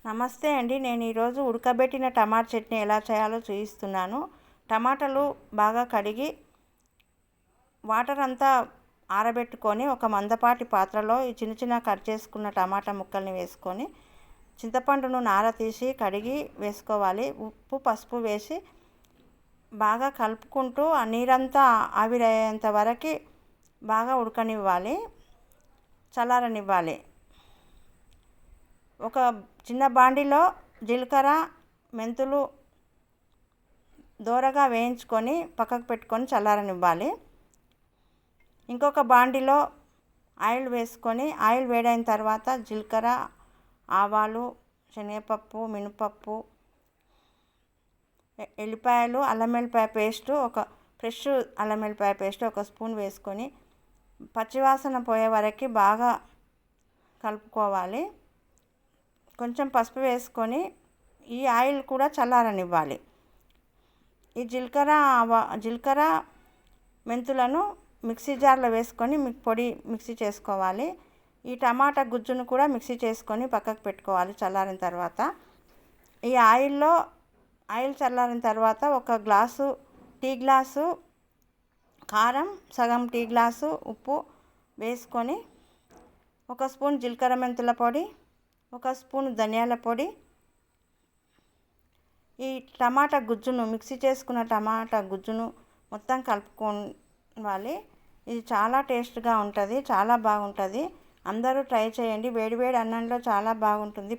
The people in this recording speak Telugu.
నమస్తే అండి. నేను ఈరోజు ఉడకబెట్టిన టమాటా చట్నీ ఎలా చేయాలో చూపిస్తున్నాను. టమాటాలు బాగా కడిగి వాటర్ అంతా ఆరబెట్టుకొని ఒక మందపాటి పాత్రలో ఈ చిన్న చిన్న కట్ చేసుకున్న టమాటా ముక్కల్ని వేసుకొని చింతపండును నార తీసి కడిగి వేసుకోవాలి. ఉప్పు పసుపు వేసి బాగా కలుపుకుంటూ ఆ నీరంతా ఆవిరయ్యేంత వరకు బాగా ఉడకనివ్వాలి, చల్లారనివ్వాలి. ఒక చిన్న బాండిలో జీలకర్ర మెంతులు దోరగా వేయించుకొని పక్కకు పెట్టుకొని చల్లారనివ్వాలి. ఇంకొక బాండిలో ఆయిల్ వేసుకొని ఆయిల్ వేడైన తర్వాత జీలకర్ర, ఆవాలు, శనగపప్పు, మినపప్పు, ఎల్లిపాయలు, అల్లం వెల్లిపాయ పేస్ట్, ఒక ఫ్రెష్ అల్లం వెల్లిపాయ పేస్ట్ ఒక స్పూన్ వేసుకొని పచ్చివాసన పోయే వరకు బాగా కలుపుకోవాలి. కొంచెం పసుపు వేసుకొని ఈ ఆయిల్ కూడా చల్లారనివ్వాలి. ఈ జీలకర్ర మెంతులను మిక్సీ జార్లో వేసుకొని మిక్సీ చేసుకోవాలి. ఈ టమాటా గుజ్జును కూడా మిక్సీ చేసుకొని పక్కకు పెట్టుకోవాలి చల్లారిన తర్వాత. ఈ ఆయిల్ చల్లారిన తర్వాత ఒక టీ గ్లాసు కారం, సగం టీ గ్లాసు ఉప్పు వేసుకొని ఒక స్పూన్ జీలకర్ర మెంతుల పొడి, ఒక స్పూన్ ధనియాల పొడి, ఈ మిక్సీ చేసుకున్న టమాటా గుజ్జును మొత్తం కలుపుకోవాలి. ఇది చాలా టేస్ట్గా ఉంటుంది, చాలా బాగుంటుంది. అందరూ ట్రై చేయండి. వేడివేడి అన్నంలో చాలా బాగుంటుంది.